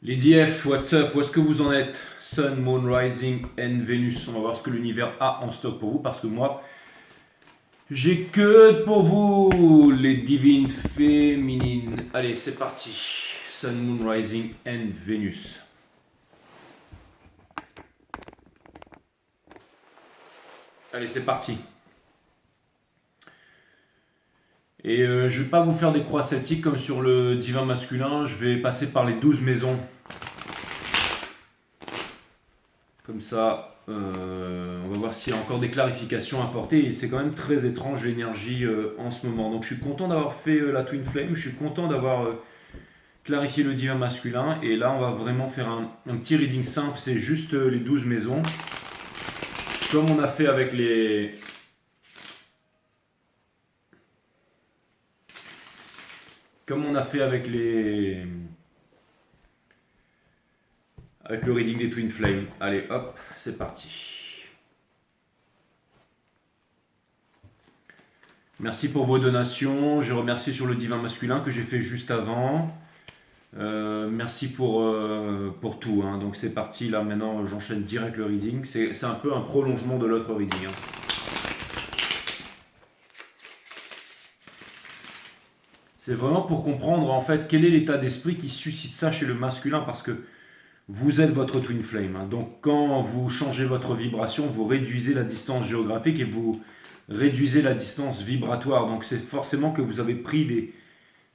Les DF, what's up? Où est-ce que vous en êtes? Sun, Moon, Rising and Venus. On va voir ce que l'univers a en stock pour vous parce que moi, j'ai que pour vous les divines féminines. Allez, c'est parti. Sun, Moon, Rising and Venus. Allez, c'est parti. Et je vais pas vous faire des croix celtiques comme sur le divin masculin. Je vais passer par les 12 maisons. Comme ça, on va voir s'il y a encore des clarifications à apporter. C'est quand même très étrange l'énergie en ce moment. Donc je suis content d'avoir fait la Twin Flame, je suis content d'avoir clarifié le divin masculin. Et là, on va vraiment faire un petit reading simple, c'est juste les 12 maisons. Comme on a fait avec les... Comme on a fait avec les... Avec le reading des Twin Flame. Allez, hop, c'est parti. Merci pour vos donations. Je remercie sur le divin masculin que j'ai fait juste avant. Merci pour tout. Hein. Donc c'est parti. Là maintenant, j'enchaîne direct le reading. C'est un peu un prolongement de l'autre reading. Hein. C'est vraiment pour comprendre en fait quel est l'état d'esprit qui suscite ça chez le masculin parce que vous êtes votre twin flame. Hein. Donc quand vous changez votre vibration, vous réduisez la distance géographique et vous réduisez la distance vibratoire. Donc c'est forcément que vous avez pris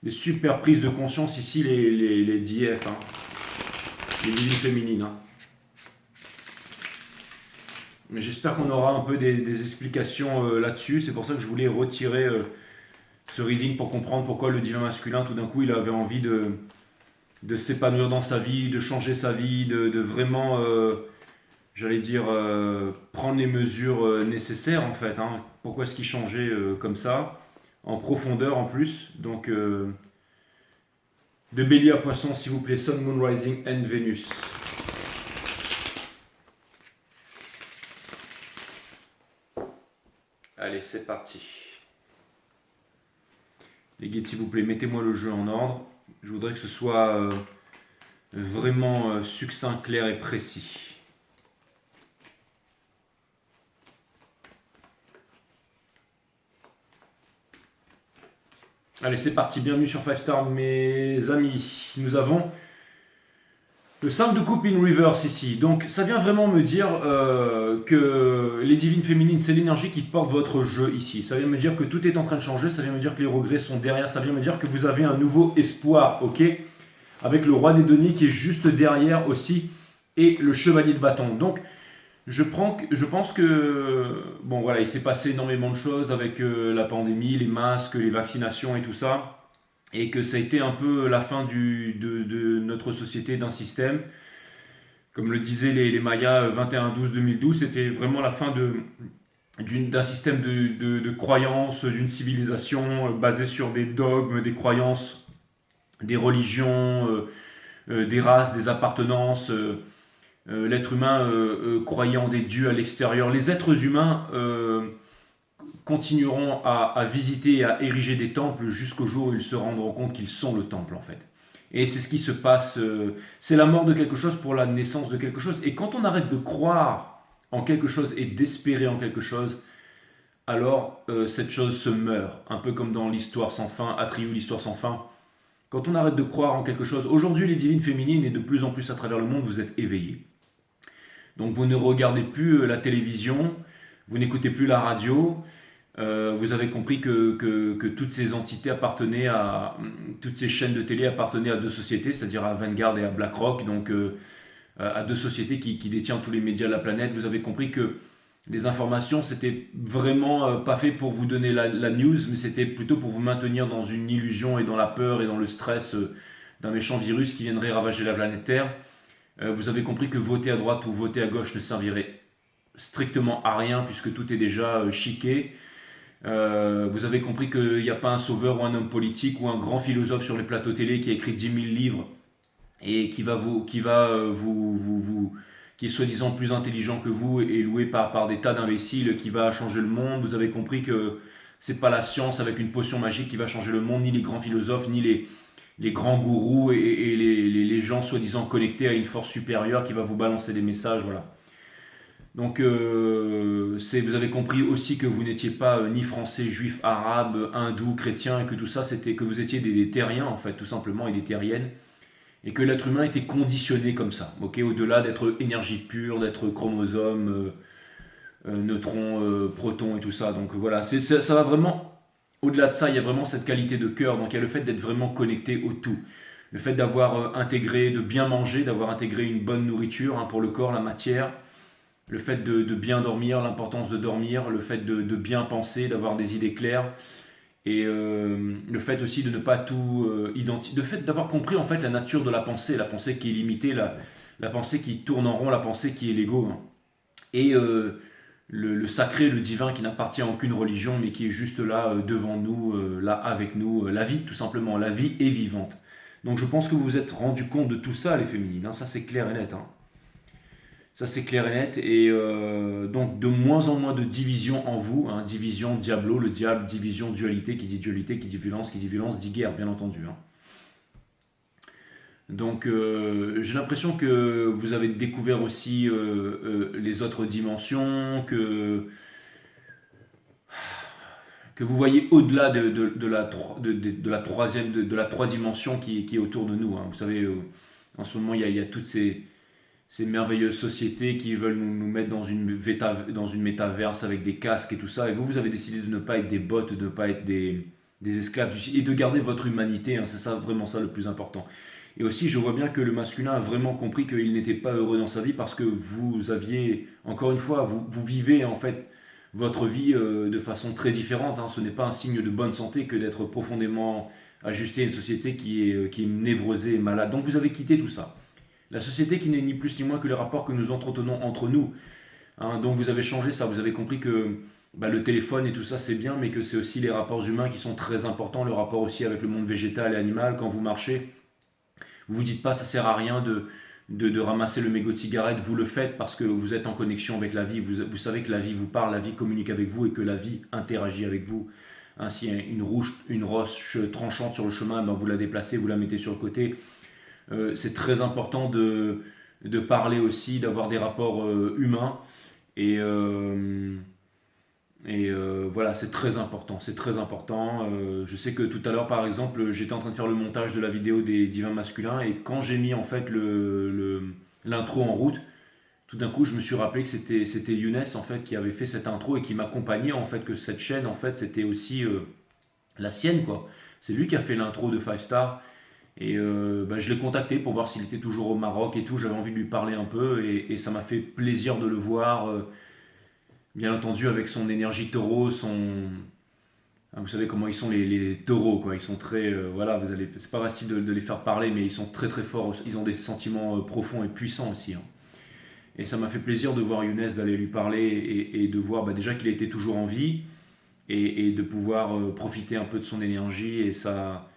des super prises de conscience ici, les DF, hein. Les divines féminines. Hein. Mais j'espère qu'on aura un peu des explications là-dessus. C'est pour ça que je voulais retirer ce reading pour comprendre pourquoi le divin masculin, tout d'un coup, il avait envie de s'épanouir dans sa vie, de changer sa vie, de vraiment, j'allais dire, prendre les mesures nécessaires en fait. Hein. Pourquoi est-ce qu'il changeait comme ça, en profondeur en plus. Donc, de bélier à poisson, s'il vous plaît, Sun, Moon, Rising and Venus. Allez, c'est parti. Les guides, s'il vous plaît, mettez-moi le jeu en ordre. Je voudrais que ce soit vraiment succinct, clair et précis. Allez, c'est parti. Bienvenue sur 5 Star, mes amis. Nous avons le 5 de coupe in reverse ici. Donc, ça vient vraiment me dire que les divines féminines, c'est l'énergie qui porte votre jeu ici. Ça vient me dire que tout est en train de changer. Ça vient me dire que les regrets sont derrière. Ça vient me dire que vous avez un nouveau espoir, ok? Avec le roi des deniers qui est juste derrière aussi. Et le chevalier de bâton. Donc, je pense que, bon voilà, il s'est passé énormément de choses avec la pandémie, les masques, les vaccinations et tout ça, et que ça a été un peu la fin de notre société, d'un système. Comme le disaient les Mayas 21-12-2012, c'était vraiment la fin d'un système de croyances, d'une civilisation basée sur des dogmes, des croyances, des religions, des races, des appartenances. L'être humain croyant des dieux à l'extérieur. Les êtres humains continueront à visiter et à ériger des temples jusqu'au jour où ils se rendront compte qu'ils sont le temple en fait. Et c'est ce qui se passe, c'est la mort de quelque chose pour la naissance de quelque chose. Et quand on arrête de croire en quelque chose et d'espérer en quelque chose, alors cette chose se meurt. Un peu comme dans l'histoire sans fin, Atriou, l'histoire sans fin. Quand on arrête de croire en quelque chose, aujourd'hui les divines féminines et de plus en plus à travers le monde, vous êtes éveillés. Donc vous ne regardez plus la télévision, vous n'écoutez plus la radio, vous avez compris que toutes ces entités appartenaient à... Toutes ces chaînes de télé appartenaient à deux sociétés, c'est-à-dire à Vanguard et à BlackRock, donc à deux sociétés qui détiennent tous les médias de la planète. Vous avez compris que les informations, c'était vraiment pas fait pour vous donner la news, mais c'était plutôt pour vous maintenir dans une illusion et dans la peur et dans le stress d'un méchant virus qui viendrait ravager la planète Terre. Vous avez compris que voter à droite ou voter à gauche ne servirait strictement à rien puisque tout est déjà chiqué. Vous avez compris qu'il n'y a pas un sauveur ou un homme politique ou un grand philosophe sur les plateaux télé qui a écrit 10 000 livres et qui est soi-disant plus intelligent que vous et loué par des tas d'imbéciles qui va changer le monde. Vous avez compris que c'est pas la science avec une potion magique qui va changer le monde, ni les grands philosophes, ni les grands gourous et les gens soi-disant connectés à une force supérieure qui va vous balancer des messages, voilà. Donc, vous avez compris aussi que vous n'étiez pas ni français, juif, arabe, hindou, chrétien, et que tout ça, c'était que vous étiez des terriens, en fait, tout simplement, et des terriennes, et que l'être humain était conditionné comme ça, ok, au-delà d'être énergie pure, d'être chromosome, neutrons, protons et tout ça. Donc voilà, ça va vraiment, au-delà de ça, il y a vraiment cette qualité de cœur, donc il y a le fait d'être vraiment connecté au tout. Le fait d'avoir intégré, de bien manger, d'avoir intégré une bonne nourriture hein, pour le corps, la matière, le fait de bien dormir, l'importance de dormir, le fait de bien penser, d'avoir des idées claires, et le fait aussi de ne pas tout identifier, le fait d'avoir compris en fait la nature de la pensée qui est limitée, la pensée qui tourne en rond, la pensée qui est l'ego, hein. Et le sacré, le divin qui n'appartient à aucune religion, mais qui est juste là devant nous, là avec nous, la vie tout simplement, la vie est vivante. Donc je pense que vous vous êtes rendu compte de tout ça les féminines, hein, ça c'est clair et net, hein. Ça c'est clair et net, et donc de moins en moins de division en vous, hein, division, diablo, le diable, division, dualité qui dit violence, dit guerre, bien entendu, hein. Donc j'ai l'impression que vous avez découvert aussi les autres dimensions, que vous voyez au-delà de la troisième, de la trois dimensions qui est autour de nous, hein. Vous savez, en ce moment il y a toutes ces merveilleuses sociétés qui veulent nous mettre dans une métaverse avec des casques et tout ça. Et vous avez décidé de ne pas être des bots, de ne pas être des esclaves, et de garder votre humanité, hein, c'est ça vraiment ça le plus important. Et aussi, je vois bien que le masculin a vraiment compris qu'il n'était pas heureux dans sa vie parce que vous aviez, encore une fois, vous vivez en fait votre vie de façon très différente, hein. Ce n'est pas un signe de bonne santé que d'être profondément ajusté à une société qui est névrosée et malade. Donc vous avez quitté tout ça. La société qui n'est ni plus ni moins que les rapports que nous entretenons entre nous, hein. Donc vous avez changé ça, vous avez compris que bah, le téléphone et tout ça c'est bien, mais que c'est aussi les rapports humains qui sont très importants, le rapport aussi avec le monde végétal et animal. Quand vous marchez, vous vous dites pas ça sert à rien de ramasser le mégot de cigarette, vous le faites parce que vous êtes en connexion avec la vie, vous savez que la vie vous parle, la vie communique avec vous et que la vie interagit avec vous. Ainsi, une roche tranchante sur le chemin, ben, vous la déplacez, vous la mettez sur le côté. C'est très important de parler aussi, d'avoir des rapports humains. Et, voilà, c'est très important. C'est très important. Je sais que tout à l'heure, par exemple, j'étais en train de faire le montage de la vidéo des divins masculins. Et quand j'ai mis en fait l'intro en route, tout d'un coup, je me suis rappelé que c'était Younes en fait qui avait fait cette intro et qui m'accompagnait en fait, que cette chaîne en fait c'était aussi la sienne quoi. C'est lui qui a fait l'intro de Five Star. Et bah, je l'ai contacté pour voir s'il était toujours au Maroc et tout. J'avais envie de lui parler un peu et ça m'a fait plaisir de le voir. Bien entendu, avec son énergie taureau, hein, vous savez comment ils sont les taureaux, quoi. Ils sont très. Voilà, c'est pas facile de les faire parler, mais ils sont très très forts. Ils ont des sentiments profonds et puissants aussi, hein. Et ça m'a fait plaisir de voir Younes, d'aller lui parler et de voir bah, déjà qu'il était toujours en vie et de pouvoir profiter un peu de son énergie et ça.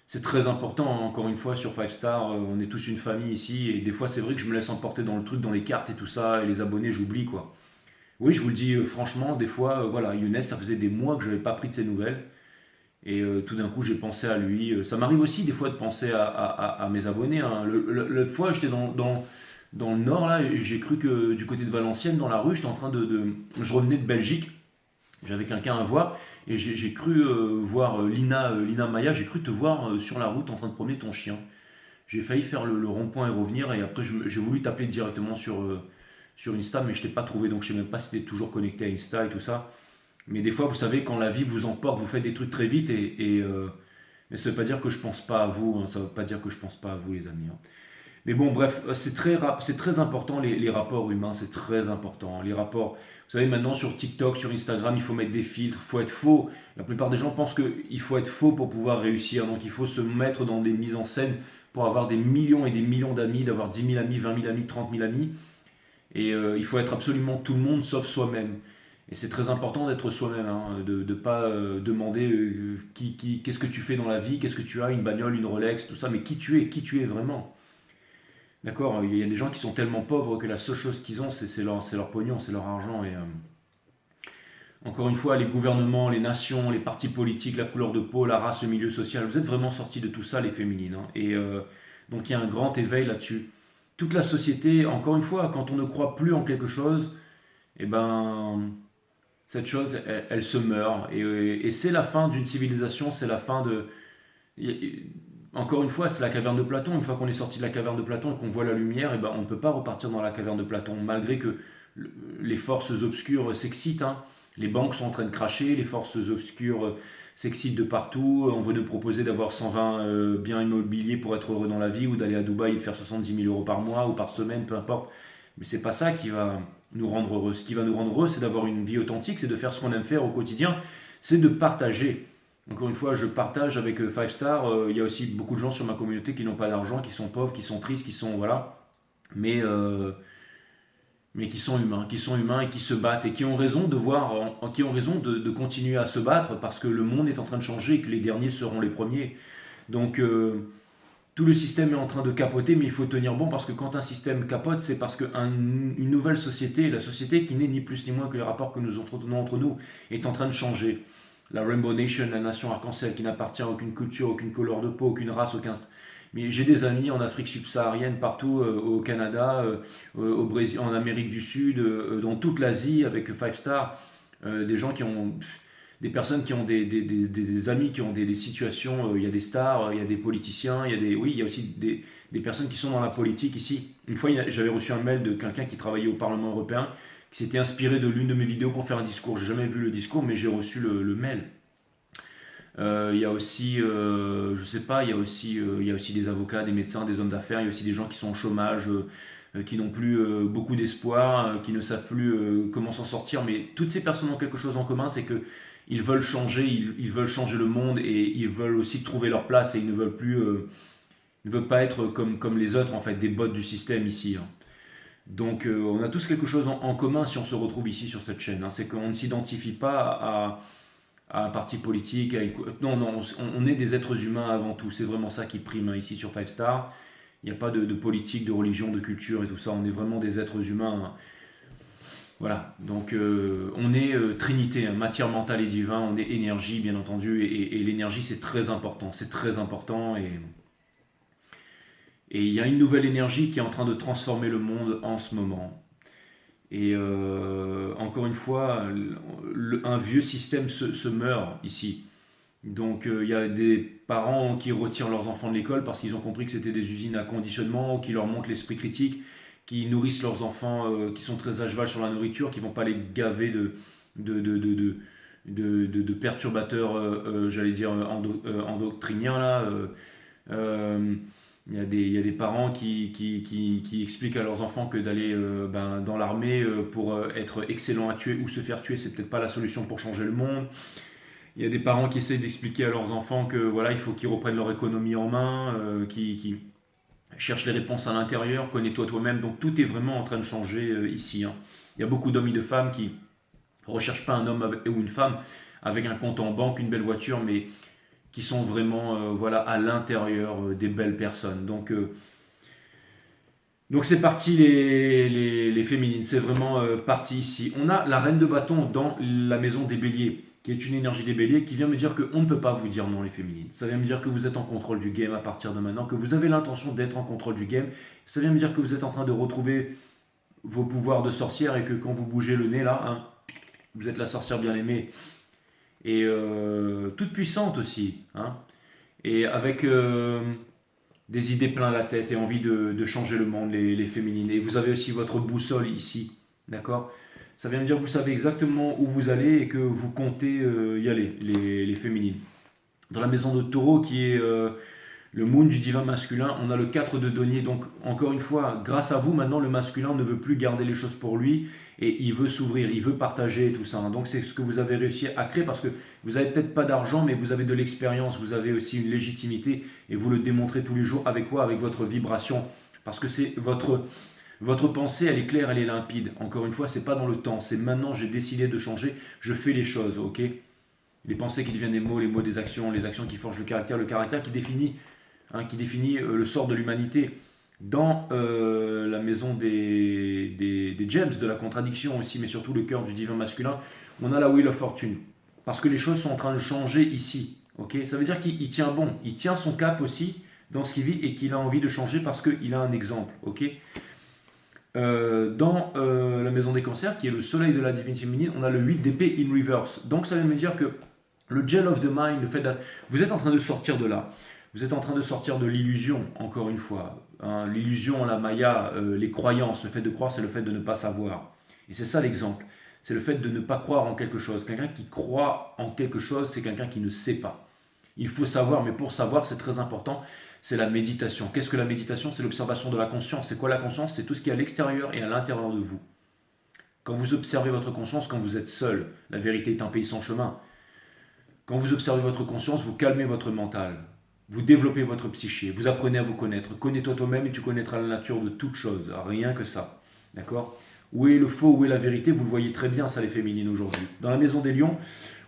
C'est très important, hein, encore une fois, sur Five Star, on est tous une famille ici, et des fois c'est vrai que je me laisse emporter dans le truc, dans les cartes et tout ça, et les abonnés, j'oublie quoi. Oui, je vous le dis franchement, des fois, voilà, Younes, ça faisait des mois que je n'avais pas pris de ses nouvelles, et tout d'un coup j'ai pensé à lui. Ça m'arrive aussi des fois de penser à mes abonnés, hein. L'autre fois, j'étais dans le nord, là, et j'ai cru que du côté de Valenciennes, dans la rue, j'étais en train je revenais de Belgique, j'avais quelqu'un à voir et j'ai cru voir Lina Maya, j'ai cru te voir sur la route en train de promener ton chien. J'ai failli faire le rond-point et revenir et après j'ai voulu t'appeler directement sur Insta mais je t'ai pas trouvé donc je sais même pas si tu es toujours connecté à Insta et tout ça. Mais des fois vous savez quand la vie vous emporte, vous faites des trucs très vite mais ça veut pas dire que je pense pas à vous, hein, ça veut pas dire que je pense pas à vous les amis, hein. Mais bon, bref, c'est très important les rapports humains, c'est très important. Les rapports, vous savez, maintenant sur TikTok, sur Instagram, il faut mettre des filtres, il faut être faux. La plupart des gens pensent qu'il faut être faux pour pouvoir réussir. Donc il faut se mettre dans des mises en scène pour avoir des millions et des millions d'amis, d'avoir 10 000 amis, 20 000 amis, 30 000 amis. Et il faut être absolument tout le monde sauf soi-même. Et c'est très important d'être soi-même, hein, de ne pas demander qu'est-ce que tu fais dans la vie, qu'est-ce que tu as, une bagnole, une Rolex, tout ça, mais qui tu es vraiment. D'accord, il y a des gens qui sont tellement pauvres que la seule chose qu'ils ont, c'est leur pognon, c'est leur argent. Et encore une fois, les gouvernements, les nations, les partis politiques, la couleur de peau, la race, le milieu social, vous êtes vraiment sortis de tout ça, les féminines, hein. Et donc il y a un grand éveil là-dessus. Toute la société, encore une fois, quand on ne croit plus en quelque chose, eh ben, cette chose, elle se meurt. Et c'est la fin d'une civilisation, c'est la fin de... Encore une fois, c'est la caverne de Platon. Une fois qu'on est sorti de la caverne de Platon et qu'on voit la lumière, eh ben, on ne peut pas repartir dans la caverne de Platon, malgré que les forces obscures s'excitent, hein. Les banques sont en train de cracher, les forces obscures s'excitent de partout. On veut nous proposer d'avoir 120 biens immobiliers pour être heureux dans la vie, ou d'aller à Dubaï et de faire 70 000 € par mois ou par semaine, peu importe. Mais c'est pas ça qui va nous rendre heureux. Ce qui va nous rendre heureux, c'est d'avoir une vie authentique, c'est de faire ce qu'on aime faire au quotidien, c'est de partager. Encore une fois, je partage avec Five Star. Il y a aussi beaucoup de gens sur ma communauté qui n'ont pas d'argent, qui sont pauvres, qui sont tristes, qui sont voilà, mais mais qui sont humains et qui se battent et qui ont raison de voir, qui ont raison de continuer à se battre parce que le monde est en train de changer et que les derniers seront les premiers. Donc tout le système est en train de capoter, mais il faut tenir bon parce que quand un système capote, c'est parce qu'une nouvelle société, la société qui n'est ni plus ni moins que les rapports que nous entretenons entre nous, est en train de changer. La Rainbow Nation, la nation arc-en-ciel qui n'appartient à aucune culture, aucune couleur de peau, aucune race, aucun... Mais j'ai des amis en Afrique subsaharienne, partout, au Canada, au Brésil, en Amérique du Sud, dans toute l'Asie, avec Five Star, des gens qui ont des personnes qui ont des amis qui ont des situations, il y a des stars, il y a des politiciens, il y a des, oui, il y a aussi des personnes qui sont dans la politique ici. Une fois, j'avais reçu un mail de quelqu'un qui travaillait au Parlement européen, qui s'était inspiré de l'une de mes vidéos pour faire un discours. J'ai jamais vu le discours, mais j'ai reçu le mail. Il y a aussi, je sais pas, il y a aussi des avocats, des médecins, des hommes d'affaires, il y a aussi des gens qui sont au chômage, qui n'ont plus beaucoup d'espoir, qui ne savent plus comment s'en sortir. Mais toutes ces personnes ont quelque chose en commun, c'est que ils veulent changer, ils veulent changer le monde et ils veulent aussi trouver leur place et ils ne veulent plus, ils ne veulent pas être comme les autres en fait, des bots du système ici, hein. Donc on a tous quelque chose en commun si on se retrouve ici sur cette chaîne, hein. C'est qu'on ne s'identifie pas à un parti politique. Non, non, on est des êtres humains avant tout. C'est vraiment ça qui prime, hein, ici sur Five Star. Il n'y a pas de politique, de religion, de culture et tout ça. On est vraiment des êtres humains, hein. Voilà, donc on est trinité, hein, matière mentale et divin, on est énergie bien entendu, et l'énergie c'est très important, et il y a une nouvelle énergie qui est en train de transformer le monde en ce moment. Et encore une fois, un vieux système se meurt ici. Donc il y a des parents qui retirent leurs enfants de l'école parce qu'ils ont compris que c'était des usines à conditionnement, ou qui leur montrent l'esprit critique, qui nourrissent leurs enfants qui sont très à cheval sur la nourriture, qui vont pas les gaver de, de, de, de, de perturbateurs, j'allais dire, endocriniens là. Euh, il y a des parents qui expliquent à leurs enfants que d'aller dans l'armée pour être excellent à tuer ou se faire tuer, c'est peut-être pas la solution pour changer le monde. Il y a des parents qui essayent d'expliquer à leurs enfants que voilà, il faut qu'ils reprennent leur économie en main, qui cherchent les réponses à l'intérieur, connais-toi toi-même. Donc tout est vraiment en train de changer ici, hein. Il y a beaucoup d'hommes et de femmes qui ne recherchent pas un homme ou une femme avec un compte en banque, une belle voiture, mais qui sont vraiment voilà, à l'intérieur des belles personnes. Donc c'est parti les féminines, c'est vraiment parti ici. On a la reine de bâton dans la maison des béliers, qui est une énergie des béliers, qui vient me dire qu'on ne peut pas vous dire non les féminines. Ça vient me dire que vous êtes en contrôle du game à partir de maintenant, que vous avez l'intention d'être en contrôle du game. Ça vient me dire que vous êtes en train de retrouver vos pouvoirs de sorcière et que quand vous bougez le nez là, hein, vous êtes la sorcière bien aimée. Et toute puissante aussi, hein, et avec des idées plein la tête et envie de changer le monde, les féminines. Et vous avez aussi votre boussole ici, d'accord? Ça vient me dire que vous savez exactement où vous allez et que vous comptez y aller, les féminines. Dans la maison de taureau qui est le moon du divin masculin, on a le 4 de denier. Donc encore une fois, grâce à vous, maintenant le masculin ne veut plus garder les choses pour lui et il veut s'ouvrir, il veut partager tout ça. Donc c'est ce que vous avez réussi à créer parce que vous n'avez peut-être pas d'argent, mais vous avez de l'expérience, vous avez aussi une légitimité et vous le démontrez tous les jours. Avec quoi? Avec votre vibration. Parce que c'est votre pensée, elle est claire, elle est limpide. Encore une fois, c'est pas dans le temps, c'est maintenant, j'ai décidé de changer, je fais les choses, ok? Les pensées qui deviennent des mots, les mots des actions, les actions qui forgent le caractère qui définit le sort de l'humanité. Dans la maison des gems, de la contradiction aussi, mais surtout le cœur du divin masculin, on a la Wheel of Fortune. Parce que les choses sont en train de changer ici. Ok, ça veut dire qu'il tient bon, il tient son cap aussi dans ce qu'il vit et qu'il a envie de changer parce qu'il a un exemple. Ok. Dans la maison des cancers, qui est le soleil de la divinité féminine, on a le 8 d'épée in reverse. Donc ça veut me dire que le gel of the mind, le fait d'être... Vous êtes en train de sortir de là. Vous êtes en train de sortir de l'illusion, encore une fois. Hein, l'illusion, la maya, les croyances, le fait de croire, c'est le fait de ne pas savoir. Et c'est ça l'exemple. C'est le fait de ne pas croire en quelque chose. Quelqu'un qui croit en quelque chose, c'est quelqu'un qui ne sait pas. Il faut savoir, mais pour savoir, c'est très important, c'est la méditation. Qu'est-ce que la méditation? C'est l'observation de la conscience. C'est quoi la conscience? C'est tout ce qui est à l'extérieur et à l'intérieur de vous. Quand vous observez votre conscience, quand vous êtes seul, la vérité est un pays sans chemin. Quand vous observez votre conscience, vous calmez votre mental. Vous développez votre psyché. Vous apprenez à vous connaître. Connais-toi toi-même et tu connaîtras la nature de toute chose. Rien que ça. D'accord? Où est le faux, où est la vérité? Vous le voyez très bien, ça, les féminines aujourd'hui. Dans la maison des lions,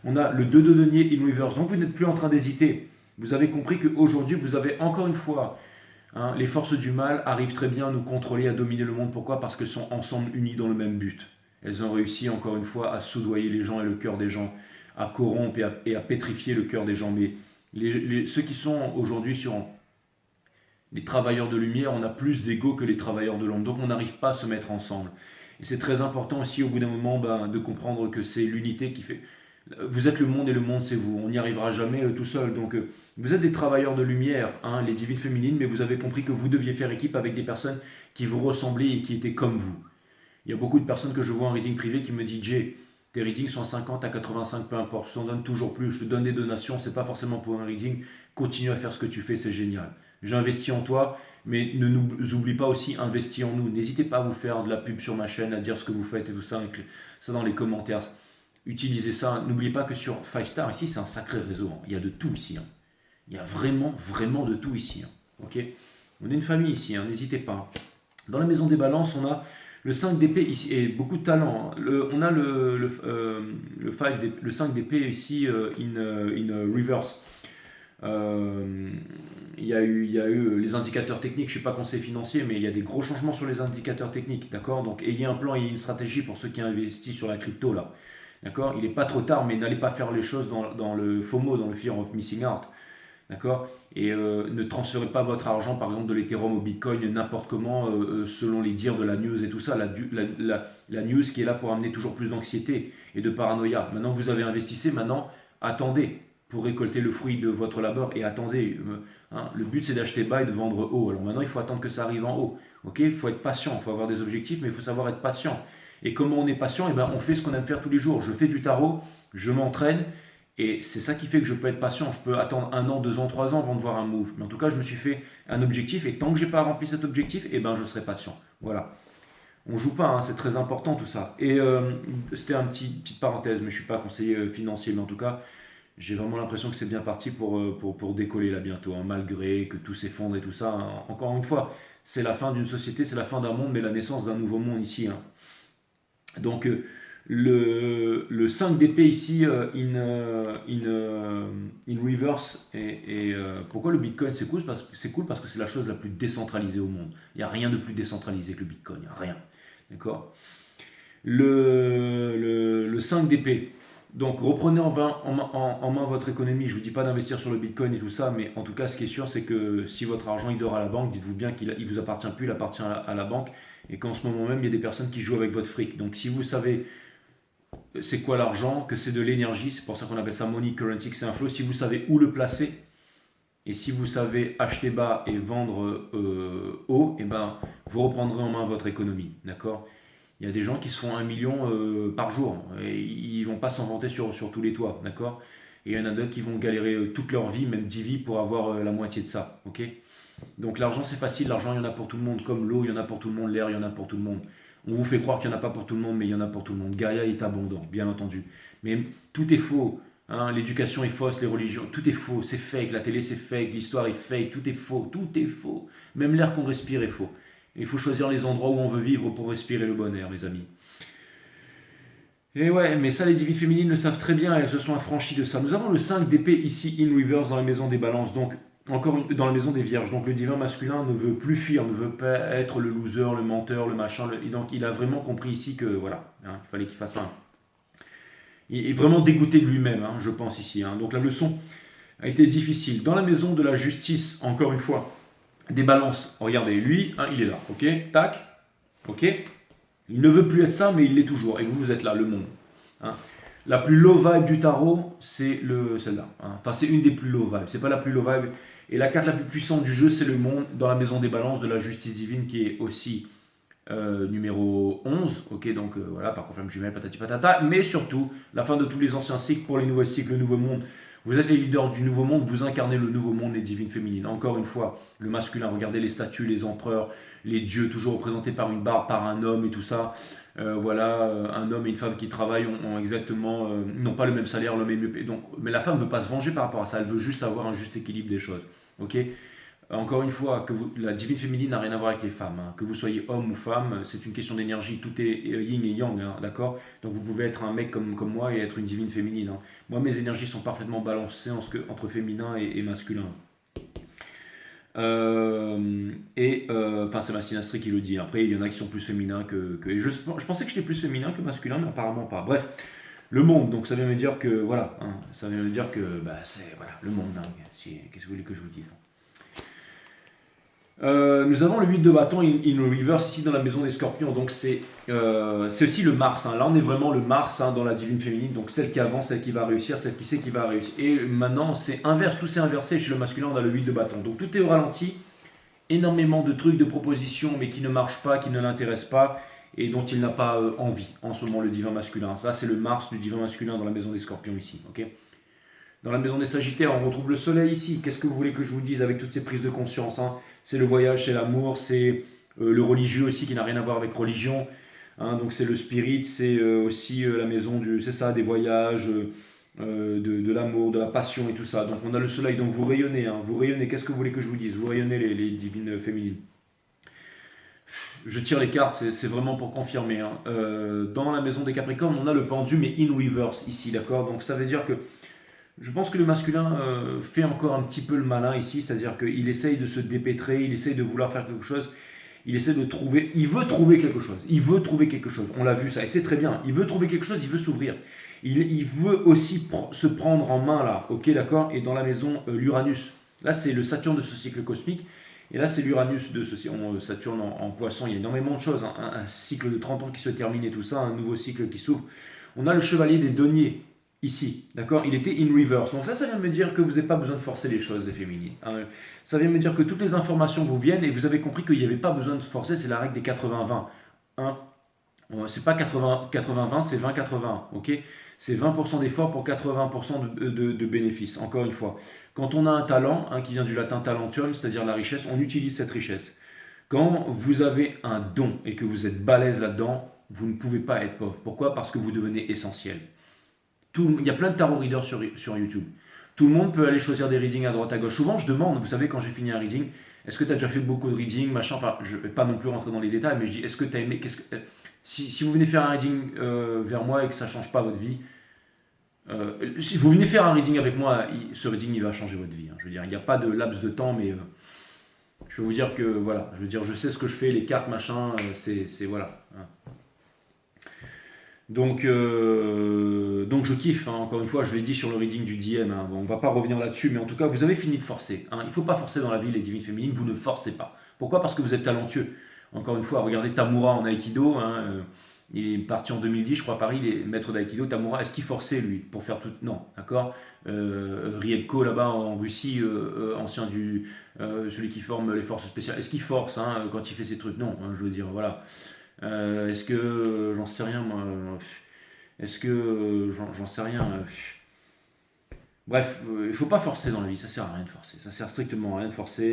on a le 2 de denier in reverse. Donc vous n'êtes plus en train d'hésiter. Vous avez compris qu'aujourd'hui, vous avez encore une fois, hein, les forces du mal arrivent très bien à nous contrôler, à dominer le monde. Pourquoi? Parce qu'elles sont ensemble unies dans le même but. Elles ont réussi encore une fois à soudoyer les gens et le cœur des gens, à corrompre et à pétrifier le cœur des gens. Mais ceux qui sont aujourd'hui sur les travailleurs de lumière, on a plus d'ego que les travailleurs de l'ombre. Donc on n'arrive pas à se mettre ensemble. Et c'est très important aussi au bout d'un moment de comprendre que c'est l'unité qui fait... Vous êtes le monde et le monde c'est vous. On n'y arrivera jamais tout seul. Donc vous êtes des travailleurs de lumière, hein, les divines féminines, mais vous avez compris que vous deviez faire équipe avec des personnes qui vous ressemblaient et qui étaient comme vous. Il y a beaucoup de personnes que je vois en reading privé qui me disent: Jay, tes readings sont à 50, à 85, peu importe, je t'en donne toujours plus, je te donne des donations, c'est pas forcément pour un reading, continue à faire ce que tu fais, c'est génial. J'ai investi en toi, mais ne nous oublie pas aussi, investis en nous. N'hésitez pas à vous faire de la pub sur ma chaîne, à dire ce que vous faites et tout ça, écrire ça dans les commentaires. Utilisez ça. N'oubliez pas que sur 5 Star, ici, c'est un sacré réseau. Hein. Il y a de tout ici. Hein. Il y a vraiment, vraiment de tout ici. Hein. Ok, on est une famille ici, hein. N'hésitez pas. Dans la maison des balances, on a le 5 d'épée ici, et beaucoup de talent. Hein. On a le 5 d'épée ici in reverse. Il y a eu les indicateurs techniques, je ne suis pas conseiller financier, mais il y a des gros changements sur les indicateurs techniques, d'accord? Donc ayez un plan, ayez une stratégie pour ceux qui investissent sur la crypto, là. D'accord? Il n'est pas trop tard, mais n'allez pas faire les choses dans le FOMO, dans le Fear of Missing Out. D'accord? Et ne transférez pas votre argent, par exemple, de l'Ethereum au Bitcoin n'importe comment, selon les dires de la news et tout ça. La news qui est là pour amener toujours plus d'anxiété et de paranoïa. Maintenant que vous avez investi, maintenant, attendez pour récolter le fruit de votre labeur et attendez. Hein, le but, c'est d'acheter bas et de vendre haut. Alors maintenant, il faut attendre que ça arrive en haut. Ok? Il faut être patient, il faut avoir des objectifs, mais il faut savoir être patient. Et comment on est patient? Eh ben, on fait ce qu'on aime faire tous les jours. Je fais du tarot, je m'entraîne, et c'est ça qui fait que je peux être patient. Je peux attendre 1 an, 2 ans, 3 ans avant de voir un move. Mais en tout cas, je me suis fait un objectif, et tant que je n'ai pas rempli cet objectif, eh ben, je serai patient. Voilà. On joue pas, hein, c'est très important tout ça. Et c'était une petite parenthèse, mais je ne suis pas conseiller financier, mais en tout cas, j'ai vraiment l'impression que c'est bien parti pour décoller là bientôt, hein, malgré que tout s'effondre et tout ça. Hein. Encore une fois, c'est la fin d'une société, c'est la fin d'un monde, mais la naissance d'un nouveau monde ici. Hein. Donc le 5 d'épée ici in reverse, et pourquoi le Bitcoin c'est cool? C'est cool parce que c'est la chose la plus décentralisée au monde. Il n'y a rien de plus décentralisé que le Bitcoin, il n'y a rien. D'accord? Le 5 d'épée. Donc reprenez en main votre économie. Je ne vous dis pas d'investir sur le Bitcoin et tout ça, mais en tout cas, ce qui est sûr, c'est que si votre argent il dort à la banque, dites-vous bien qu'il ne vous appartient plus, il appartient à la banque, et qu'en ce moment même, il y a des personnes qui jouent avec votre fric. Donc si vous savez c'est quoi l'argent, que c'est de l'énergie, c'est pour ça qu'on appelle ça money currency, que c'est un flow, si vous savez où le placer, et si vous savez acheter bas et vendre haut, et ben, vous reprendrez en main votre économie. D'accord? Il y a des gens qui se font 1 million par jour et ils vont pas s'en vanter sur tous les toits, d'accord? Et il y en a d'autres qui vont galérer toute leur vie, même 10 vies, pour avoir la moitié de ça, ok? Donc l'argent c'est facile, l'argent il y en a pour tout le monde, comme l'eau il y en a pour tout le monde, l'air il y en a pour tout le monde. On vous fait croire qu'il n'y en a pas pour tout le monde, mais il y en a pour tout le monde. Gaïa est abondant, bien entendu. Mais tout est faux. Hein, l'éducation est fausse, les religions, tout est faux, c'est fake, la télé c'est fake, l'histoire est fake, tout est faux, tout est faux. Même l'air qu'on respire est faux. Il faut choisir les endroits où on veut vivre pour respirer le bon air, mes amis. Et ouais, mais ça, les divines féminines le savent très bien, elles se sont affranchies de ça. Nous avons le 5 d'épée ici, in reverse, dans la maison des balances, donc dans la maison des vierges. Donc le divin masculin ne veut plus fuir, ne veut pas être le loser, le menteur, le machin. Et donc il a vraiment compris ici que, voilà, hein, il fallait qu'il fasse un. Il est vraiment dégoûté de lui-même, hein, je pense ici. Hein. Donc la leçon a été difficile. Dans la maison de la justice, encore une fois, des balances. Regardez, lui, hein, il est là, ok, tac, ok. Il ne veut plus être ça, mais il l'est toujours. Et vous, vous êtes là, le monde. Hein. La plus low vibe du tarot, c'est celle-là. Hein. Enfin, c'est une des plus low vibes. C'est pas la plus low vibe. Et la carte la plus puissante du jeu, c'est le monde dans la maison des balances de la justice divine, qui est aussi numéro 11. Ok, donc voilà, par contre, flamme jumelle, patati patata. Mais surtout, la fin de tous les anciens cycles pour les nouveaux cycles, le nouveau monde. Vous êtes les leaders du nouveau monde, vous incarnez le nouveau monde, les divines féminines. Encore une fois, le masculin, regardez les statues, les empereurs, les dieux, toujours représentés par une barbe, par un homme et tout ça. Voilà, un homme et une femme qui travaillent ont exactement, n'ont pas le même salaire, l'homme est mieux payé. Donc, mais la femme ne veut pas se venger par rapport à ça, elle veut juste avoir un juste équilibre des choses. Ok. Encore une fois, la divine féminine n'a rien à voir avec les femmes. Hein. Que vous soyez homme ou femme, c'est une question d'énergie. Tout est yin et yang, hein, d'accord. Donc vous pouvez être un mec comme moi et être une divine féminine. Hein. Moi, mes énergies sont parfaitement balancées entre féminin et masculin. Enfin, c'est ma synastrie qui le dit. Après, il y en a qui sont plus féminins je pensais que j'étais plus féminin que masculin, mais apparemment pas. Bref, le monde. Donc ça vient me dire que voilà, hein, ça vient me dire que c'est voilà le monde. Hein. Qu'est-ce que vous voulez que je vous dise? Nous avons le 8 de bâton in reverse ici dans la maison des scorpions, donc c'est aussi le Mars, hein. Là on est vraiment le Mars, hein, dans la divine féminine, donc celle qui avance, celle qui va réussir, celle qui sait qui va réussir. Et maintenant c'est inverse, tout s'est inversé, chez le masculin on a le 8 de bâton, donc tout est au ralenti, énormément de trucs, de propositions, mais qui ne marchent pas, qui ne l'intéressent pas, et dont il n'a pas envie en ce moment, le divin masculin. Ça c'est le Mars du divin masculin dans la maison des scorpions ici, ok. Dans la maison des Sagittaires, on retrouve le soleil ici. Qu'est-ce que vous voulez que je vous dise avec toutes ces prises de conscience, hein? C'est le voyage, c'est l'amour, c'est le religieux aussi qui n'a rien à voir avec religion. Hein. Donc c'est le spirit, c'est aussi la maison c'est ça, des voyages, de l'amour, de la passion et tout ça. Donc on a le soleil, donc vous rayonnez, hein, vous rayonnez. Qu'est-ce que vous voulez que je vous dise? Vous rayonnez les divines féminines. Je tire les cartes, c'est vraiment pour confirmer. Hein. Dans la maison des Capricornes, on a le pendu, mais in reverse ici, d'accord. Donc ça veut dire que je pense que le masculin fait encore un petit peu le malin ici, c'est-à-dire qu'il essaye de se dépêtrer, il essaye de vouloir faire quelque chose, il essaie de trouver, il veut trouver quelque chose, on l'a vu ça, et c'est très bien, il veut trouver quelque chose, il veut s'ouvrir, il veut aussi se prendre en main là, ok d'accord, et dans la maison l'Uranus, là c'est le Saturne de ce cycle cosmique, et là c'est l'Uranus de Saturne en poisson, il y a énormément de choses, hein, un cycle de 30 ans qui se termine et tout ça, un nouveau cycle qui s'ouvre, on a le chevalier des deniers, ici, d'accord. Il était in reverse. Donc ça vient de me dire que vous n'avez pas besoin de forcer les choses, les féminines. Hein. Ça vient de me dire que toutes les informations vous viennent et vous avez compris qu'il n'y avait pas besoin de forcer, c'est la règle des 80-20. Hein. C'est pas 80-20, c'est 20-80. Ok. C'est 20% d'effort pour 80% de bénéfices. Encore une fois, quand on a un talent, hein, qui vient du latin talentium, c'est-à-dire la richesse, on utilise cette richesse. Quand vous avez un don et que vous êtes balèze là-dedans, vous ne pouvez pas être pauvre. Pourquoi? Parce que vous devenez essentiel. Il y a plein de tarot readers sur YouTube. Tout le monde peut aller choisir des readings à droite à gauche. Souvent, je demande, vous savez, quand j'ai fini un reading, est-ce que tu as déjà fait beaucoup de readings, machin. Enfin, je ne vais pas non plus rentrer dans les détails, mais je dis, est-ce que tu as aimé. Si vous venez faire un reading vers moi et que ça ne change pas votre vie, si vous venez faire un reading avec moi, ce reading, il va changer votre vie. Hein. Je veux dire, il n'y a pas de laps de temps, mais je vais vous dire que, voilà, je veux dire, je sais ce que je fais, les cartes, machin, c'est voilà. Hein. Donc je kiffe, hein. Encore une fois, je l'ai dit sur le reading du DM, hein. Bon, on va pas revenir là-dessus, mais en tout cas, vous avez fini de forcer. Hein. Il ne faut pas forcer dans la vie les divines féminines, vous ne forcez pas. Pourquoi? Parce que vous êtes talentueux. Encore une fois, regardez Tamura en Aikido, hein, il est parti en 2010, je crois, à Paris, il est maître d'Aikido. Tamura, est-ce qu'il forçait, lui, pour faire tout... Non, d'accord. Riebko, là-bas, en Russie, ancien celui qui forme les forces spéciales, est-ce qu'il force, hein, quand il fait ses trucs? Non, hein, je veux dire, voilà. Est-ce que j'en sais rien moi? Est-ce que j'en sais rien? Bref, il faut pas forcer dans la vie, ça sert à rien de forcer, ça sert strictement à rien de forcer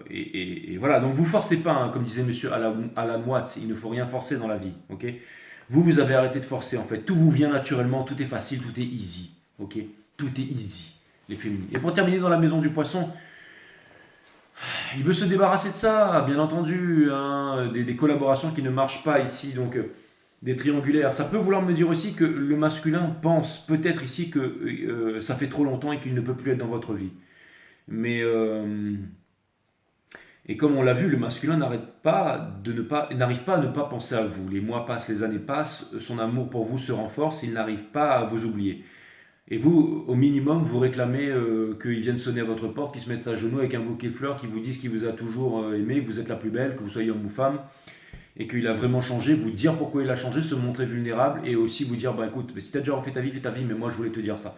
et voilà. Donc vous forcez pas, hein, comme disait Monsieur Alan Watts, il ne faut rien forcer dans la vie, ok? Vous avez arrêté de forcer en fait, tout vous vient naturellement, tout est facile, tout est easy, ok? Tout est easy, les féminines. Et pour terminer dans la maison du poisson. Il veut se débarrasser de ça, bien entendu, hein, des collaborations qui ne marchent pas ici, donc des triangulaires. Ça peut vouloir me dire aussi que le masculin pense peut-être ici que ça fait trop longtemps et qu'il ne peut plus être dans votre vie. Mais Et comme on l'a vu, le masculin n'arrive pas à ne pas penser à vous. Les mois passent, les années passent, son amour pour vous se renforce, il n'arrive pas à vous oublier. Et vous, au minimum, vous réclamez qu'il vienne sonner à votre porte, qu'il se mette à genoux avec un bouquet de fleurs, qu'il vous dise qu'il vous a toujours aimé, que vous êtes la plus belle, que vous soyez homme ou femme, et qu'il a vraiment changé, vous dire pourquoi il a changé, se montrer vulnérable, et aussi vous dire, bah écoute, si tu as déjà refait ta vie, fais ta vie, mais moi je voulais te dire ça.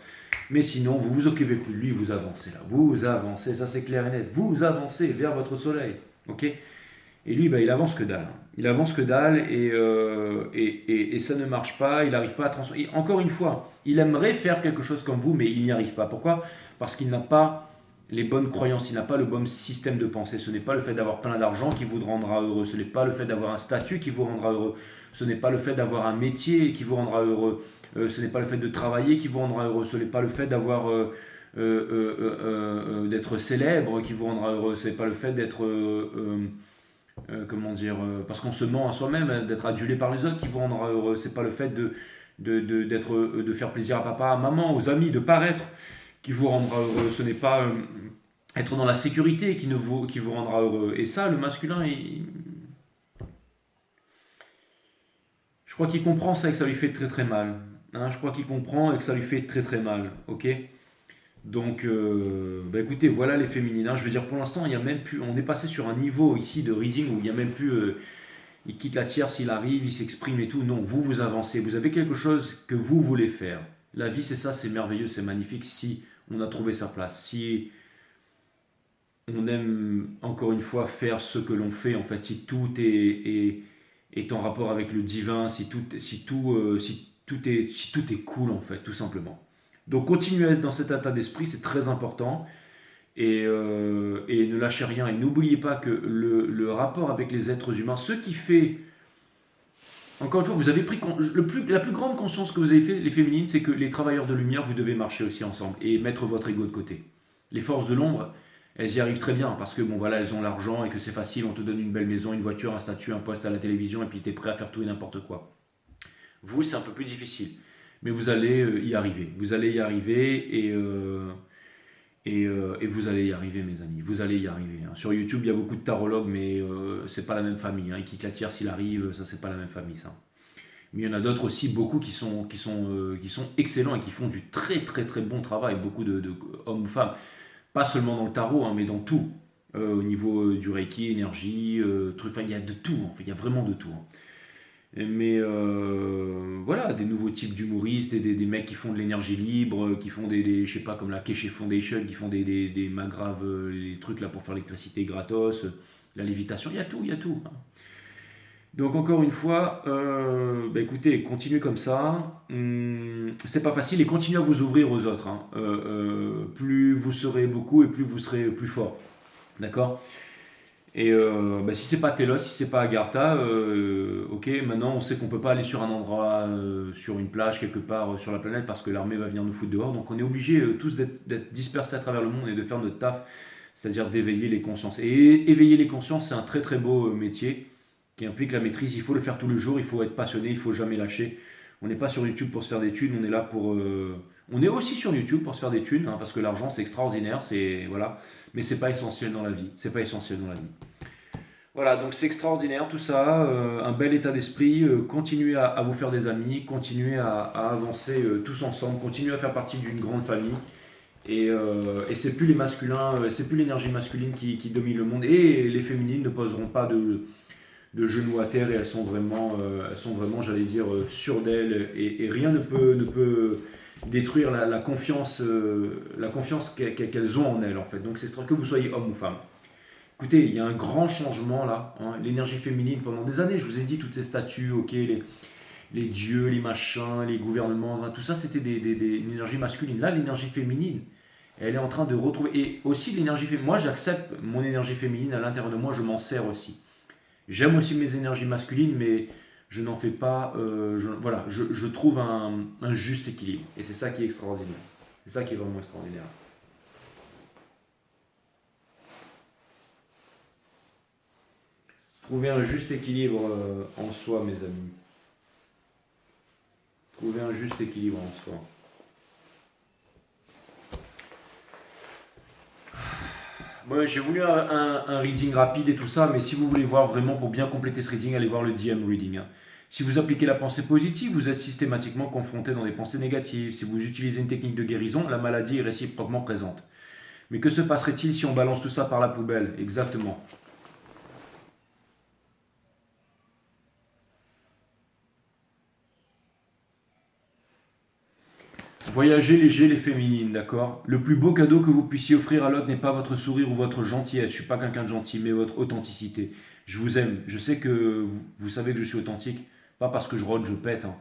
Mais sinon, vous vous occupez plus de lui, vous avancez là, vous avancez, ça c'est clair et net, vous avancez vers votre soleil, ok. Et lui, bah, il avance que dalle. Il avance que dalle et ça ne marche pas. Il n'arrive pas à transformer. Encore une fois, il aimerait faire quelque chose comme vous, mais il n'y arrive pas. Pourquoi? Parce qu'il n'a pas les bonnes croyances, il n'a pas le bon système de pensée. Ce n'est pas le fait d'avoir plein d'argent qui vous rendra heureux. Ce n'est pas le fait d'avoir un statut qui vous rendra heureux. Ce n'est pas le fait d'avoir un métier qui vous rendra heureux. Ce n'est pas le fait de travailler qui vous rendra heureux. Ce n'est pas le fait d'avoir d'être célèbre qui vous rendra heureux. Ce n'est pas le fait d'être comment dire, parce qu'on se ment à soi-même, hein, d'être adulé par les autres qui vous rendra heureux. C'est pas le fait de faire plaisir à papa, à maman, aux amis, de paraître qui vous rendra heureux. Ce n'est pas être dans la sécurité qui vous rendra heureux. Et ça, le masculin, je crois qu'il comprend ça et que ça lui fait très très mal. Hein, je crois qu'il comprend et que ça lui fait très très mal. Ok. Donc, bah écoutez, voilà les féminines. Hein. Je veux dire, pour l'instant, il y a même plus. On est passé sur un niveau ici de reading où il y a même plus. Il quitte la tierce, il arrive, il s'exprime et tout. Non, vous avancez. Vous avez quelque chose que vous voulez faire. La vie, c'est ça, c'est merveilleux, c'est magnifique si on a trouvé sa place. Si on aime, encore une fois, faire ce que l'on fait, en fait, si tout est en rapport avec le divin, si tout est cool, en fait, tout simplement. Donc, continuez à être dans cet état d'esprit, c'est très important. Et ne lâchez rien. Et n'oubliez pas que le rapport avec les êtres humains, ce qui fait, encore une fois, vous avez pris la plus grande conscience que vous avez fait, les féminines, c'est que les travailleurs de lumière, vous devez marcher aussi ensemble et mettre votre ego de côté. Les forces de l'ombre, elles y arrivent très bien parce que bon voilà, elles ont l'argent et que c'est facile, on te donne une belle maison, une voiture, un statut, un poste à la télévision et puis tu es prêt à faire tout et n'importe quoi. Vous, c'est un peu plus difficile, mais vous allez y arriver. Vous allez y arriver et vous allez y arriver, mes amis. Vous allez y arriver. Hein. Sur YouTube, il y a beaucoup de tarologues, mais c'est pas la même famille. Hein. Ils quittent la tierce s'il arrive, ça, c'est pas la même famille, ça. Mais il y en a d'autres aussi, beaucoup qui sont excellents et qui font du très très très bon travail. Beaucoup de hommes ou femmes. Pas seulement dans le tarot, hein, mais dans tout. Au niveau du Reiki, énergie, truc. Enfin, il y a de tout. En fait, il y a vraiment de tout. Hein. Mais voilà, des nouveaux types d'humoristes, des mecs qui font de l'énergie libre, qui font je sais pas, comme la Keshe Foundation, qui font des magraves, les trucs là pour faire l'électricité gratos, la lévitation, il y a tout, il y a tout. Hein. Donc encore une fois, bah écoutez, continuez comme ça. C'est pas facile et continuez à vous ouvrir aux autres. Hein. Plus vous serez beaucoup et plus vous serez plus fort. D'accord? Et bah, si c'est pas Telos, si c'est pas Agartha, ok, maintenant on sait qu'on peut pas aller sur un endroit, sur une plage quelque part sur la planète parce que l'armée va venir nous foutre dehors. Donc on est obligés tous d'être dispersés à travers le monde et de faire notre taf, c'est-à-dire d'éveiller les consciences. Et éveiller les consciences, c'est un très très beau métier qui implique la maîtrise. Il faut le faire tous les jours, il faut être passionné, il faut jamais lâcher. On n'est pas sur YouTube pour se faire des thunes, on est là pour. On est aussi sur YouTube pour se faire des thunes, hein, parce que l'argent c'est extraordinaire, c'est voilà, mais c'est pas essentiel dans la vie. C'est pas essentiel dans la vie. Voilà, donc c'est extraordinaire tout ça, un bel état d'esprit, continuez à vous faire des amis, continuez à avancer tous ensemble, continuez à faire partie d'une grande famille. Et c'est plus les masculins, c'est plus l'énergie masculine qui domine le monde. Et les féminines ne poseront pas de genoux à terre et elles sont vraiment, j'allais dire, sûres d'elles. Et rien ne peut détruire la confiance qu'elles ont en elles en fait. Donc c'est que vous soyez homme ou femme. Écoutez, il y a un grand changement là. Hein. L'énergie féminine, pendant des années, je vous ai dit, toutes ces statues, ok, les dieux, les machins, les gouvernements, hein, tout ça, c'était une énergie masculine. Là, l'énergie féminine, elle est en train de retrouver. Et aussi l'énergie féminine. Moi, j'accepte mon énergie féminine à l'intérieur de moi, je m'en sers aussi. J'aime aussi mes énergies masculines, mais je n'en fais pas. Voilà, je trouve un juste équilibre. Et c'est ça qui est extraordinaire. C'est ça qui est vraiment extraordinaire. Trouver un juste équilibre en soi, mes amis. Trouver un juste équilibre en soi. Moi, j'ai voulu un reading rapide et tout ça, mais si vous voulez voir vraiment pour bien compléter ce reading, allez voir le DM reading, hein. Si vous appliquez la pensée positive, vous êtes systématiquement confronté dans des pensées négatives. Si vous utilisez une technique de guérison, la maladie est réciproquement présente. Mais que se passerait-il si on balance tout ça par la poubelle? Exactement. Voyager léger les féminines, d'accord? Le plus beau cadeau que vous puissiez offrir à l'autre n'est pas votre sourire ou votre gentillesse. Je suis pas quelqu'un de gentil, mais votre authenticité. Je vous aime. Je sais que vous savez que je suis authentique, pas parce que je rôde, je pète, hein.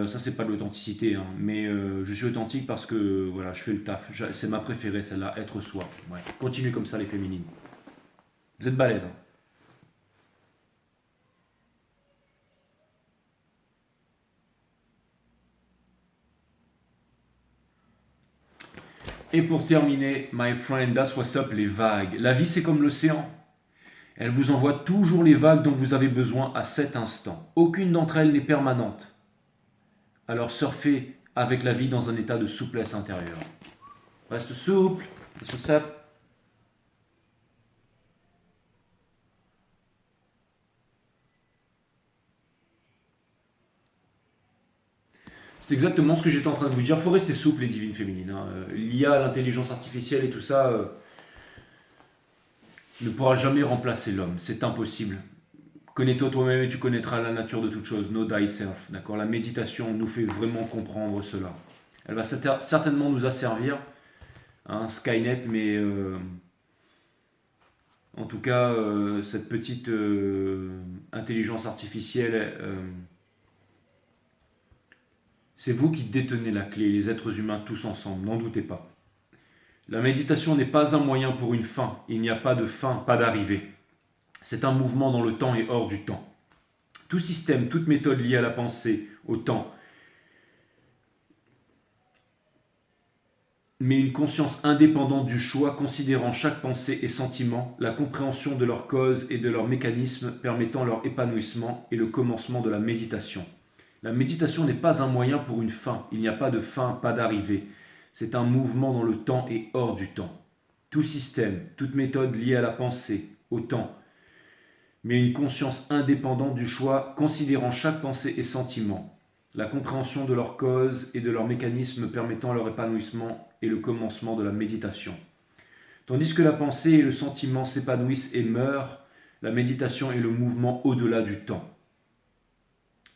Ça, c'est pas de l'authenticité, hein. Mais je suis authentique parce que voilà, je fais le taf. C'est ma préférée, celle-là, être soi. Ouais. Continuez comme ça, les féminines. Vous êtes balèzes, hein. Et pour terminer, my friend, that's what's up, les vagues. La vie, c'est comme l'océan. Elle vous envoie toujours les vagues dont vous avez besoin à cet instant. Aucune d'entre elles n'est permanente. Alors surfez avec la vie dans un état de souplesse intérieure. Reste souple. That's what's up. C'est exactement ce que j'étais en train de vous dire. Il faut rester souple, les divines féminines, hein. L'IA, l'intelligence artificielle et tout ça ne pourra jamais remplacer l'homme. C'est impossible. Connais-toi toi-même et tu connaîtras la nature de toute chose. Know thyself. D'accord? La méditation nous fait vraiment comprendre cela. Elle va certainement nous asservir, hein, Skynet, mais en tout cas, cette petite intelligence artificielle, c'est vous qui détenez la clé, les êtres humains tous ensemble, n'en doutez pas. La méditation n'est pas un moyen pour une fin. Il n'y a pas de fin, pas d'arrivée. C'est un mouvement dans le temps et hors du temps. Tout système, toute méthode liée à la pensée, au temps, mais une conscience indépendante du choix, considérant chaque pensée et sentiment, la compréhension de leur cause et de leur mécanisme permettant leur épanouissement et le commencement de la méditation. La méditation n'est pas un moyen pour une fin. Il n'y a pas de fin, pas d'arrivée. C'est un mouvement dans le temps et hors du temps. Tout système, toute méthode liée à la pensée, au temps, mais une conscience indépendante du choix, considérant chaque pensée et sentiment, la compréhension de leur cause et de leur mécanisme permettant leur épanouissement et le commencement de la méditation. Tandis que la pensée et le sentiment s'épanouissent et meurent, la méditation est le mouvement au-delà du temps.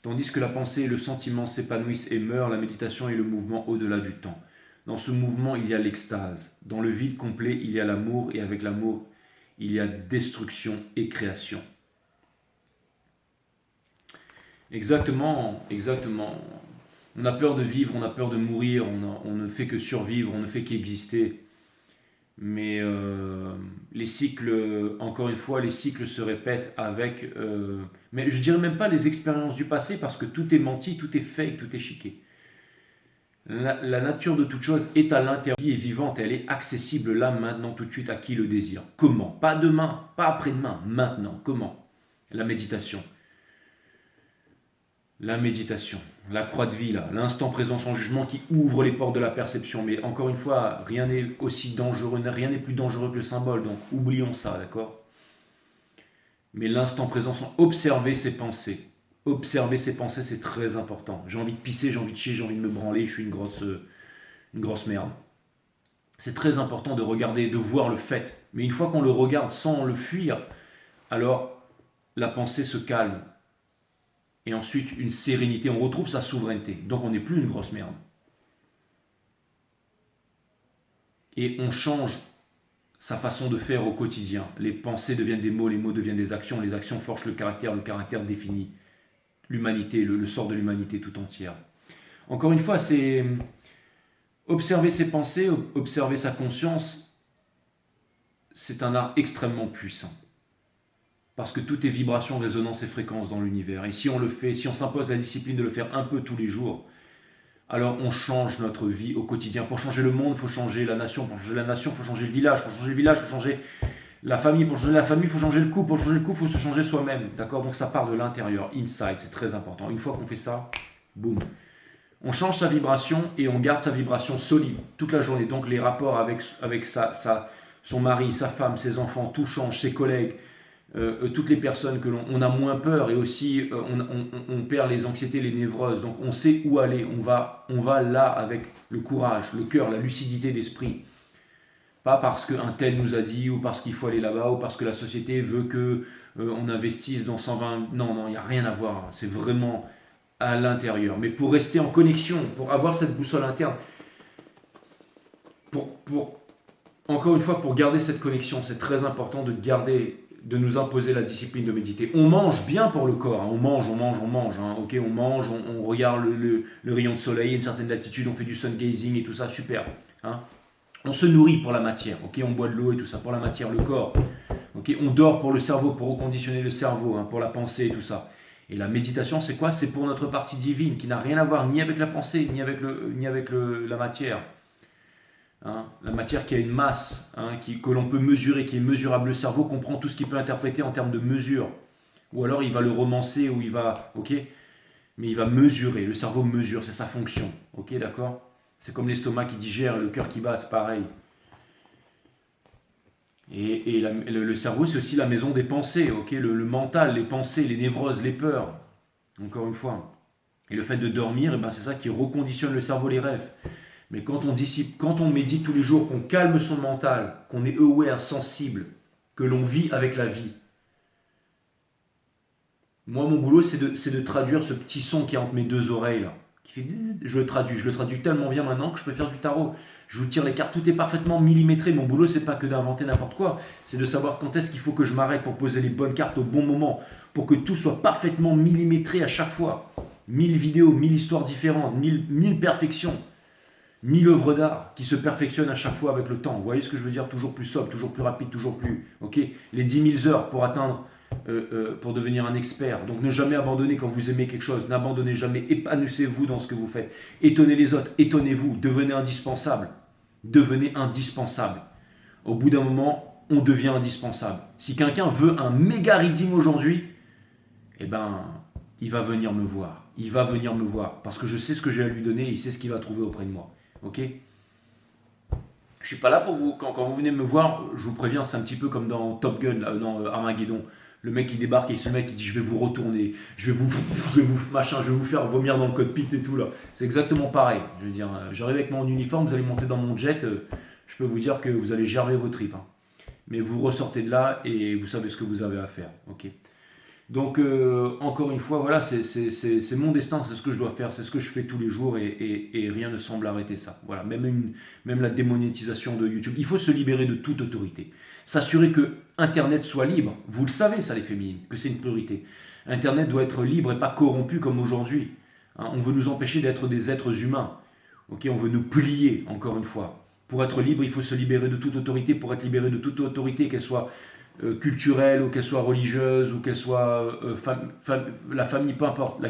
Tandis que la pensée et le sentiment s'épanouissent et meurent, la méditation est le mouvement au-delà du temps. Dans ce mouvement, il y a l'extase. Dans le vide complet, il y a l'amour, et avec l'amour, il y a destruction et création. Exactement, exactement. On a peur de vivre, on a peur de mourir, on ne fait que survivre, on ne fait qu'exister. Mais les cycles, encore une fois, les cycles se répètent avec... mais je dirais même pas les expériences du passé, parce que tout est menti, tout est fake, tout est chiqué. La nature de toute chose est à l'intérieur, vie est vivante, elle est accessible là, maintenant, tout de suite, à qui le désire. Comment? Pas demain, pas après-demain, maintenant. Comment? La méditation. La méditation, la croix de vie, là, l'instant présent sans jugement qui ouvre les portes de la perception. Mais encore une fois, rien n'est aussi dangereux, rien n'est plus dangereux que le symbole, donc oublions ça, d'accord? Mais l'instant présent sans observer ses pensées. Observer ses pensées, c'est très important. J'ai envie de pisser, j'ai envie de chier, j'ai envie de me branler, je suis une grosse merde. C'est très important de regarder, de voir le fait. Mais une fois qu'on le regarde sans le fuir, alors la pensée se calme. Et ensuite, une sérénité, on retrouve sa souveraineté. Donc on n'est plus une grosse merde. Et on change sa façon de faire au quotidien. Les pensées deviennent des mots, les mots deviennent des actions, les actions forgent le caractère définit l'humanité, le sort de l'humanité tout entière. Encore une fois, c'est observer ses pensées, observer sa conscience, c'est un art extrêmement puissant. Parce que tout est vibration, résonance et fréquence dans l'univers. Et si on le fait, si on s'impose la discipline de le faire un peu tous les jours, alors on change notre vie au quotidien. Pour changer le monde, il faut changer la nation. Pour changer la nation, il faut changer le village. Pour changer le village, il faut changer la famille. Pour changer la famille, il faut changer le couple. Pour changer le couple, il faut se changer soi-même. D'accord? Donc ça part de l'intérieur, inside, c'est très important. Une fois qu'on fait ça, boum. On change sa vibration et on garde sa vibration solide toute la journée. Donc les rapports avec son mari, sa femme, ses enfants, tout change, ses collègues, toutes les personnes que l'on a moins peur, et aussi on perd les anxiétés, les névroses, donc on sait où aller, on va là avec le courage, le cœur, la lucidité d'esprit. Pas parce qu'un tel nous a dit, ou parce qu'il faut aller là-bas, ou parce que la société veut que on investisse dans 120... Non, non, il n'y a rien à voir, c'est vraiment à l'intérieur. Mais pour rester en connexion, pour avoir cette boussole interne, encore une fois, pour garder cette connexion, c'est très important de nous imposer la discipline de méditer. On mange bien pour le corps, hein. On mange, hein. Ok, on mange, on regarde le rayon de soleil à une certaine latitude, on fait du sun gazing et tout ça, super. Hein. On se nourrit pour la matière, ok, on boit de l'eau et tout ça, pour la matière, le corps. Ok, on dort pour le cerveau, pour reconditionner le cerveau, hein, pour la pensée et tout ça. Et la méditation, c'est quoi? C'est pour notre partie divine, qui n'a rien à voir ni avec la pensée, ni avec la matière. Hein, la matière qui a une masse, hein, que l'on peut mesurer, qui est mesurable. Le cerveau comprend tout ce qu'il peut interpréter en termes de mesure. Ou alors il va le romancer, ou il va... Ok, mais il va mesurer. Le cerveau mesure, c'est sa fonction. Ok, d'accord? C'est comme l'estomac qui digère, le cœur qui bat, c'est pareil. Et le cerveau, c'est aussi la maison des pensées, ok, le mental, les pensées, les névroses, les peurs. Encore une fois. Et le fait de dormir, eh ben, c'est ça qui reconditionne le cerveau, les rêves. Mais quand on médite tous les jours, qu'on calme son mental, qu'on est aware, sensible, que l'on vit avec la vie. Moi, mon boulot, c'est de traduire ce petit son qui est entre mes deux oreilles là. Qui fait, je le traduis tellement bien maintenant que je peux faire du tarot. Je vous tire les cartes, tout est parfaitement millimétré. Mon boulot, c'est pas que d'inventer n'importe quoi, c'est de savoir quand est-ce qu'il faut que je m'arrête pour poser les bonnes cartes au bon moment, pour que tout soit parfaitement millimétré à chaque fois. 1000 vidéos, 1000 histoires différentes, 1000 perfections. 1000 œuvres d'art qui se perfectionnent à chaque fois avec le temps. Vous voyez ce que je veux dire? Toujours plus sobre, toujours plus rapide, toujours plus... Ok, les 10 000 heures pour atteindre, pour devenir un expert. Donc ne jamais abandonner quand vous aimez quelque chose. N'abandonnez jamais, épanouissez-vous dans ce que vous faites. Étonnez les autres, étonnez-vous, devenez indispensable. Devenez indispensable. Au bout d'un moment, on devient indispensable. Si quelqu'un veut un méga reading aujourd'hui, eh ben, il va venir me voir. Il va venir me voir parce que je sais ce que j'ai à lui donner, il sait ce qu'il va trouver auprès de moi. Ok? Je suis pas là pour vous. Quand vous venez me voir, je vous préviens, c'est un petit peu comme dans Top Gun, dans Armageddon. Le mec qui débarque et c'est le mec qui dit je vais vous retourner, je vais vous faire vomir dans le cockpit et tout là. C'est exactement pareil. Je veux dire, j'arrive avec mon uniforme, vous allez monter dans mon jet, je peux vous dire que vous allez gerber vos tripes. Hein. Mais vous ressortez de là et vous savez ce que vous avez à faire. Ok? Donc, encore une fois, voilà, c'est mon destin, c'est ce que je dois faire, c'est ce que je fais tous les jours et rien ne semble arrêter ça. Voilà, même la démonétisation de YouTube. Il faut se libérer de toute autorité. S'assurer que Internet soit libre. Vous le savez, ça, les féminines, que c'est une priorité. Internet doit être libre et pas corrompu comme aujourd'hui. Hein, on veut nous empêcher d'être des êtres humains. Okay, on veut nous plier, encore une fois. Pour être libre, il faut se libérer de toute autorité. Pour être libéré de toute autorité, qu'elle soit culturelle, ou qu'elle soit religieuse, ou qu'elle soit la famille, peu importe,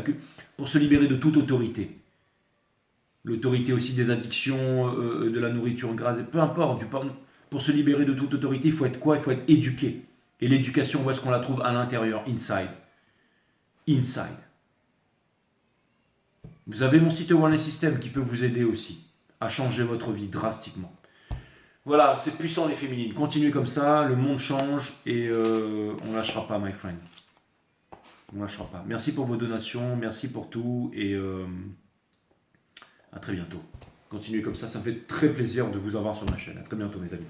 pour se libérer de toute autorité. L'autorité aussi des addictions, de la nourriture grasse, peu importe. Pour se libérer de toute autorité, il faut être quoi? Il faut être éduqué. Et l'éducation, où est-ce qu'on la trouve? À l'intérieur, inside. Inside. Vous avez mon site Wellness System qui peut vous aider aussi à changer votre vie drastiquement. Voilà, c'est puissant les féminines. Continuez comme ça, le monde change et on ne lâchera pas, my friend. On ne lâchera pas. Merci pour vos donations, merci pour tout et à très bientôt. Continuez comme ça me fait très plaisir de vous avoir sur ma chaîne. À très bientôt, mes amis.